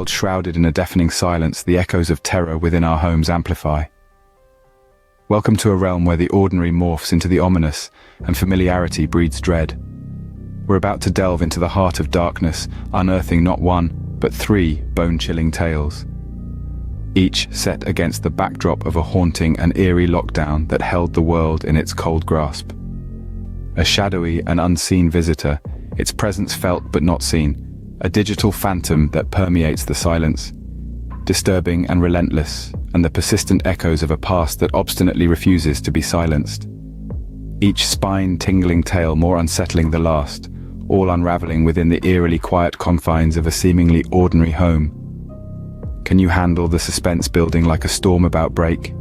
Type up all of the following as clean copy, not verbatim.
world shrouded in a deafening silence, the echoes of terror within our homes amplify. Welcome to a realm where the ordinary morphs into the ominous and familiarity breeds dread. We're about to delve into the heart of darkness, unearthing not one, but 3 bone-chilling tales, each set against the backdrop of a haunting and eerie lockdown that held the world in its cold grasp. A shadowy and unseen visitor, its presence felt but not seen, a digital phantom that permeates the silence, disturbing and relentless, and the persistent echoes of a past that obstinately refuses to be silenced. Each spine-tingling tale more unsettling the last, all unraveling within the eerily quiet confines of a seemingly ordinary home. Can you handle the suspense building like a storm about break?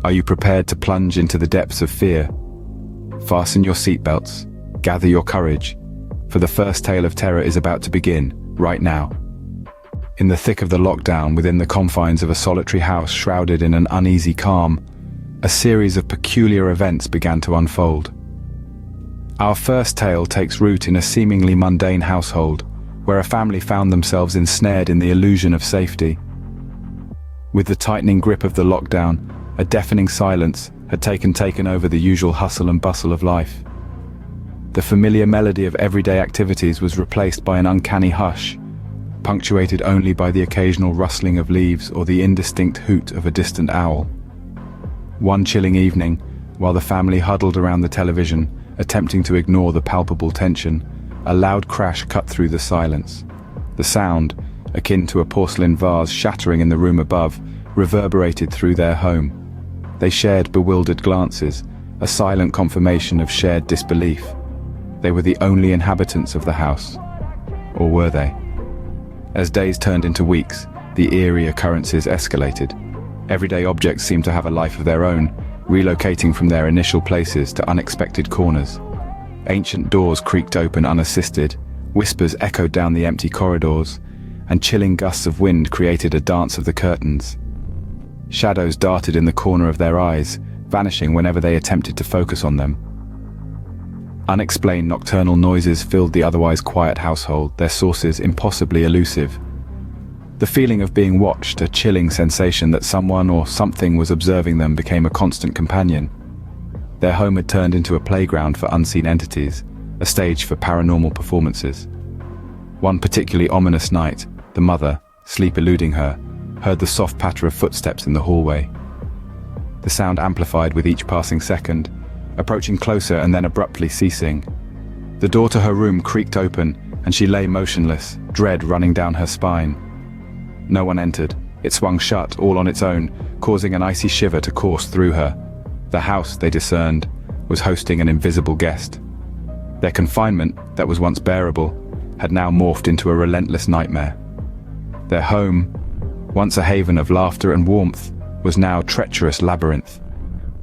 Are you prepared to plunge into the depths of fear? Fasten your seatbelts, gather your courage, for the first tale of terror is about to begin, right now. In the thick of the lockdown, within the confines of a solitary house shrouded in an uneasy calm, a series of peculiar events began to unfold. Our first tale takes root in a seemingly mundane household, where a family found themselves ensnared in the illusion of safety. With the tightening grip of the lockdown, a deafening silence had taken over the usual hustle and bustle of life. The familiar melody of everyday activities was replaced by an uncanny hush, punctuated only by the occasional rustling of leaves or the indistinct hoot of a distant owl. One chilling evening, while the family huddled around the television, attempting to ignore the palpable tension, a loud crash cut through the silence. The sound, akin to a porcelain vase shattering in the room above, reverberated through their home. They shared bewildered glances, a silent confirmation of shared disbelief. They were the only inhabitants of the house. Or were they? As days turned into weeks, the eerie occurrences escalated. Everyday objects seemed to have a life of their own, relocating from their initial places to unexpected corners. Ancient doors creaked open unassisted, whispers echoed down the empty corridors, and chilling gusts of wind created a dance of the curtains. Shadows darted in the corner of their eyes, vanishing whenever they attempted to focus on them. Unexplained nocturnal noises filled the otherwise quiet household, their sources impossibly elusive. The feeling of being watched, a chilling sensation that someone or something was observing them, became a constant companion. Their home had turned into a playground for unseen entities, a stage for paranormal performances. One particularly ominous night, the mother, sleep eluding her, heard the soft patter of footsteps in the hallway. The sound amplified with each passing second, approaching closer and then abruptly ceasing. The door to her room creaked open, and she lay motionless, dread running down her spine. No one entered. It swung shut, all on its own, causing an icy shiver to course through her. The house, they discerned, was hosting an invisible guest. Their confinement, that was once bearable, had now morphed into a relentless nightmare. Their home, once a haven of laughter and warmth, was now a treacherous labyrinth,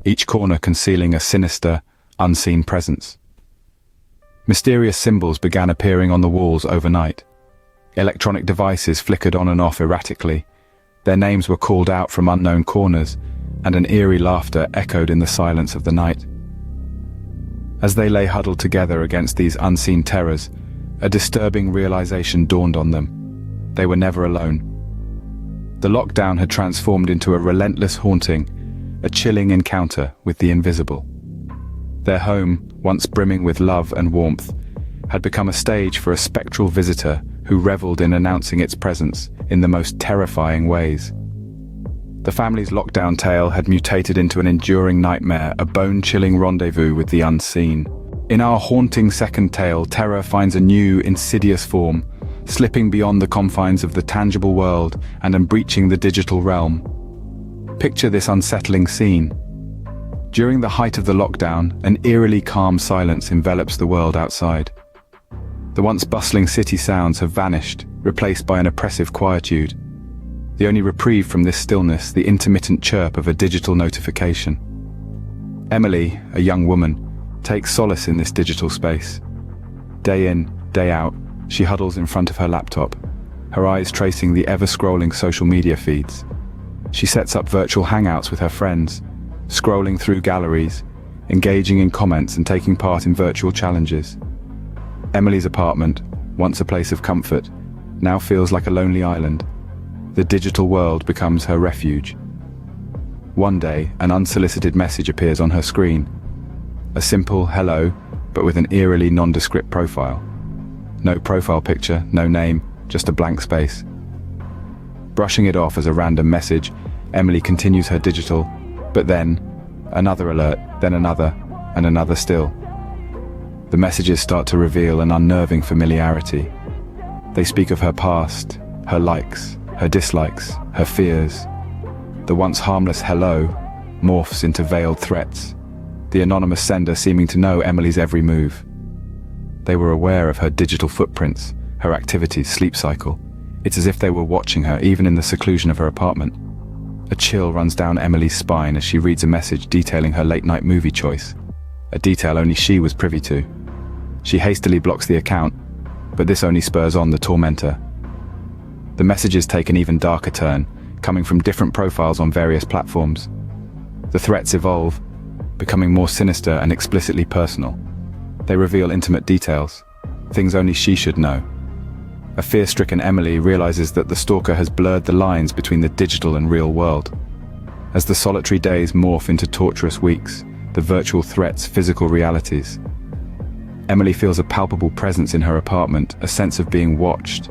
each corner concealing a sinister, unseen presence. Mysterious symbols began appearing on the walls overnight. Electronic devices flickered on and off erratically. Their names were called out from unknown corners, and an eerie laughter echoed in the silence of the night. As they lay huddled together against these unseen terrors, a disturbing realization dawned on them. They were never alone. The lockdown had transformed into a relentless haunting, a chilling encounter with the invisible. Their home, once brimming with love and warmth, had become a stage for a spectral visitor who reveled in announcing its presence in the most terrifying ways. The family's lockdown tale had mutated into an enduring nightmare, a bone-chilling rendezvous with the unseen. In our haunting second tale, terror finds a new, insidious form, slipping beyond the confines of the tangible world and breaching the digital realm. Picture this unsettling scene. During the height of the lockdown, an eerily calm silence envelops the world outside. The once bustling city sounds have vanished, replaced by an oppressive quietude. The only reprieve from this stillness, the intermittent chirp of a digital notification. Emily, a young woman, takes solace in this digital space. Day in, day out, she huddles in front of her laptop, her eyes tracing the ever-scrolling social media feeds. She sets up virtual hangouts with her friends, scrolling through galleries, engaging in comments and taking part in virtual challenges. Emily's apartment, once a place of comfort, now feels like a lonely island. The digital world becomes her refuge. One day, an unsolicited message appears on her screen. A simple hello, but with an eerily nondescript profile. No profile picture, no name, just a blank space. Brushing it off as a random message, Emily continues her digital, but then, another alert, then another, and another still. The messages start to reveal an unnerving familiarity. They speak of her past, her likes, her dislikes, her fears. The once harmless hello morphs into veiled threats, the anonymous sender seeming to know Emily's every move. They were aware of her digital footprints, her activities, sleep cycle. It's as if they were watching her, even in the seclusion of her apartment. A chill runs down Emily's spine as she reads a message detailing her late-night movie choice, a detail only she was privy to. She hastily blocks the account, but this only spurs on the tormentor. The messages take an even darker turn, coming from different profiles on various platforms. The threats evolve, becoming more sinister and explicitly personal. They reveal intimate details, things only she should know. A fear-stricken Emily realizes that the stalker has blurred the lines between the digital and real world. As the solitary days morph into torturous weeks, the virtual threats physical realities. Emily feels a palpable presence in her apartment, a sense of being watched.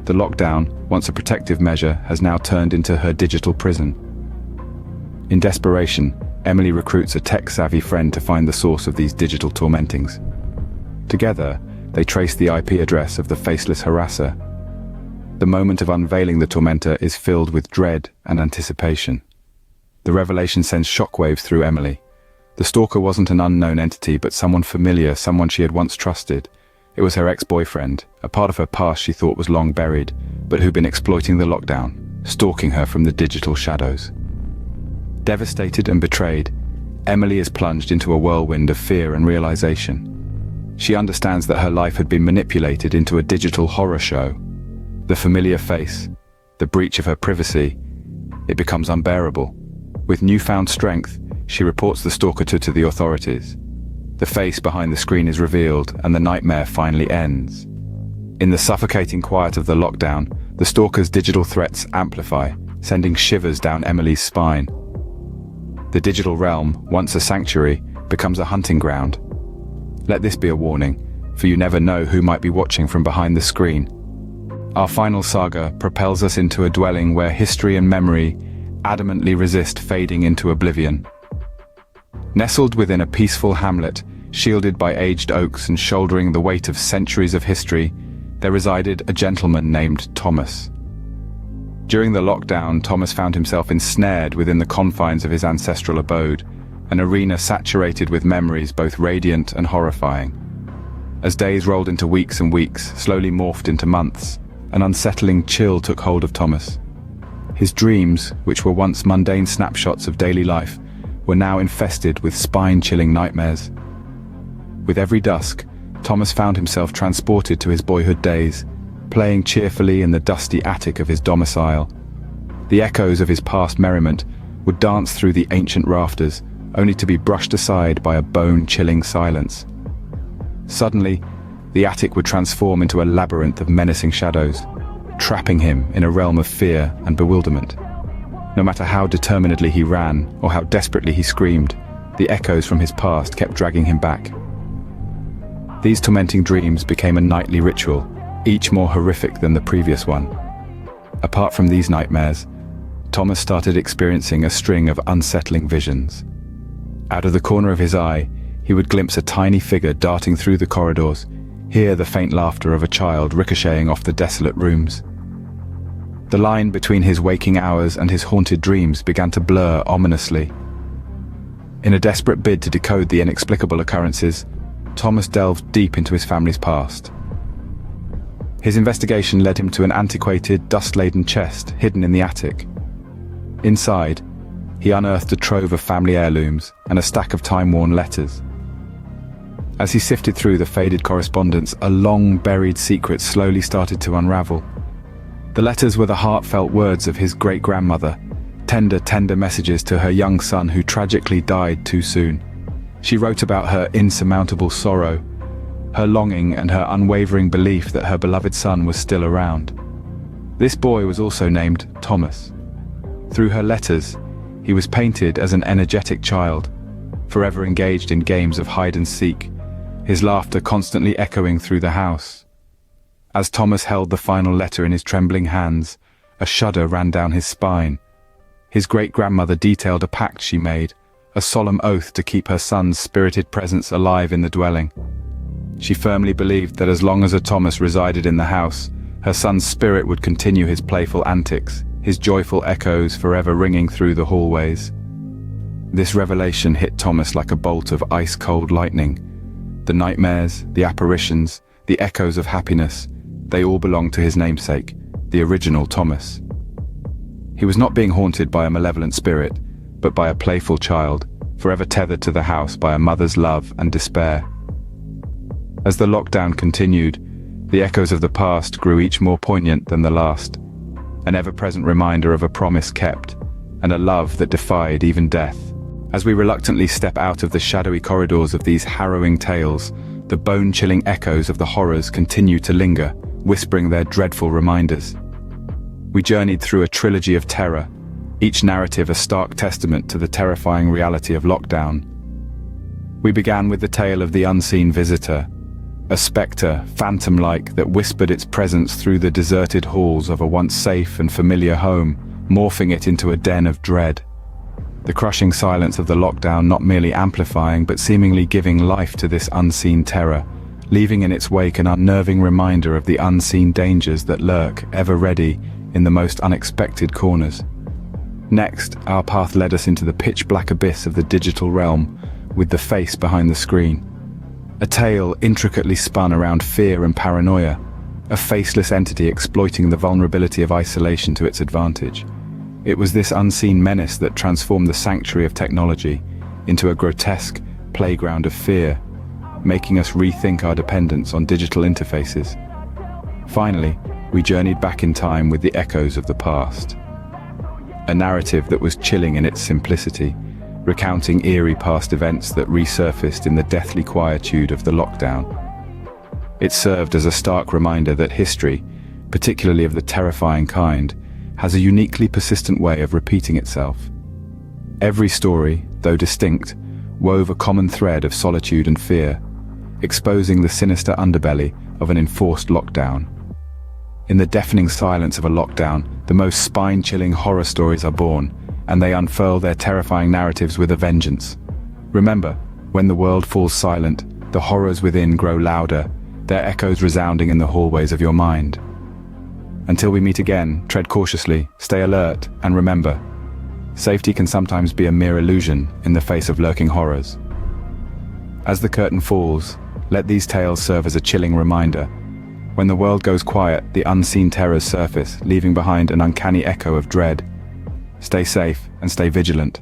The lockdown, once a protective measure, has now turned into her digital prison. In desperation, Emily recruits a tech-savvy friend to find the source of these digital tormentings. Together, they trace the IP address of the faceless harasser. The moment of unveiling the tormentor is filled with dread and anticipation. The revelation sends shockwaves through Emily. The stalker wasn't an unknown entity, but someone familiar, someone she had once trusted. It was her ex-boyfriend, a part of her past she thought was long buried, but who'd been exploiting the lockdown, stalking her from the digital shadows. Devastated and betrayed, Emily is plunged into a whirlwind of fear and realization. She understands that her life had been manipulated into a digital horror show. The familiar face, the breach of her privacy, it becomes unbearable. With newfound strength, she reports the stalker to the authorities. The face behind the screen is revealed, and the nightmare finally ends. In the suffocating quiet of the lockdown, the stalker's digital threats amplify, sending shivers down Emily's spine. The digital realm, once a sanctuary, becomes a hunting ground. Let this be a warning, for you never know who might be watching from behind the screen. Our final saga propels us into a dwelling where history and memory adamantly resist fading into oblivion. Nestled within a peaceful hamlet, shielded by aged oaks and shouldering the weight of centuries of history, there resided a gentleman named Thomas. During the lockdown, Thomas found himself ensnared within the confines of his ancestral abode, an arena saturated with memories both radiant and horrifying. As days rolled into weeks and weeks, slowly morphed into months, an unsettling chill took hold of Thomas. His dreams, which were once mundane snapshots of daily life, were now infested with spine-chilling nightmares. With every dusk, Thomas found himself transported to his boyhood days, playing cheerfully in the dusty attic of his domicile. The echoes of his past merriment would dance through the ancient rafters, only to be brushed aside by a bone-chilling silence. Suddenly, the attic would transform into a labyrinth of menacing shadows, trapping him in a realm of fear and bewilderment. No matter how determinedly he ran, or how desperately he screamed, the echoes from his past kept dragging him back. These tormenting dreams became a nightly ritual, each more horrific than the previous one. Apart from these nightmares, Thomas started experiencing a string of unsettling visions. Out of the corner of his eye, he would glimpse a tiny figure darting through the corridors, hear the faint laughter of a child ricocheting off the desolate rooms. The line between his waking hours and his haunted dreams began to blur ominously. In a desperate bid to decode the inexplicable occurrences, Thomas delved deep into his family's past. His investigation led him to an antiquated, dust-laden chest hidden in the attic. Inside, he unearthed a trove of family heirlooms and a stack of time-worn letters. As he sifted through the faded correspondence, a long-buried secret slowly started to unravel. The letters were the heartfelt words of his great-grandmother, tender messages to her young son who tragically died too soon. She wrote about her insurmountable sorrow, her longing and her unwavering belief that her beloved son was still around. This boy was also named Thomas. Through her letters, he was painted as an energetic child, forever engaged in games of hide and seek, his laughter constantly echoing through the house. As Thomas held the final letter in his trembling hands, a shudder ran down his spine. His great-grandmother detailed a pact she made, a solemn oath to keep her son's spirited presence alive in the dwelling. She firmly believed that as long as a Thomas resided in the house, her son's spirit would continue his playful antics, his joyful echoes forever ringing through the hallways. This revelation hit Thomas like a bolt of ice-cold lightning. The nightmares, the apparitions, the echoes of happiness, they all belonged to his namesake, the original Thomas. He was not being haunted by a malevolent spirit, but by a playful child, forever tethered to the house by a mother's love and despair. As the lockdown continued, the echoes of the past grew each more poignant than the last, an ever-present reminder of a promise kept, and a love that defied even death. As we reluctantly step out of the shadowy corridors of these harrowing tales, the bone-chilling echoes of the horrors continue to linger, whispering their dreadful reminders. We journeyed through a trilogy of terror, each narrative a stark testament to the terrifying reality of lockdown. We began with the tale of the unseen visitor, a spectre, phantom-like, that whispered its presence through the deserted halls of a once safe and familiar home, morphing it into a den of dread. The crushing silence of the lockdown not merely amplifying but seemingly giving life to this unseen terror, leaving in its wake an unnerving reminder of the unseen dangers that lurk, ever ready, in the most unexpected corners. Next, our path led us into the pitch-black abyss of the digital realm, with the face behind the screen. A tale intricately spun around fear and paranoia, a faceless entity exploiting the vulnerability of isolation to its advantage. It was this unseen menace that transformed the sanctuary of technology into a grotesque playground of fear, making us rethink our dependence on digital interfaces. Finally, we journeyed back in time with the echoes of the past. A narrative that was chilling in its simplicity, recounting eerie past events that resurfaced in the deathly quietude of the lockdown. It served as a stark reminder that history, particularly of the terrifying kind, has a uniquely persistent way of repeating itself. Every story, though distinct, wove a common thread of solitude and fear, exposing the sinister underbelly of an enforced lockdown. In the deafening silence of a lockdown, the most spine-chilling horror stories are born, and they unfurl their terrifying narratives with a vengeance. Remember, when the world falls silent, the horrors within grow louder, their echoes resounding in the hallways of your mind. Until we meet again, tread cautiously, stay alert, and remember, safety can sometimes be a mere illusion in the face of lurking horrors. As the curtain falls, let these tales serve as a chilling reminder. When the world goes quiet, the unseen terrors surface, leaving behind an uncanny echo of dread. Stay safe and stay vigilant.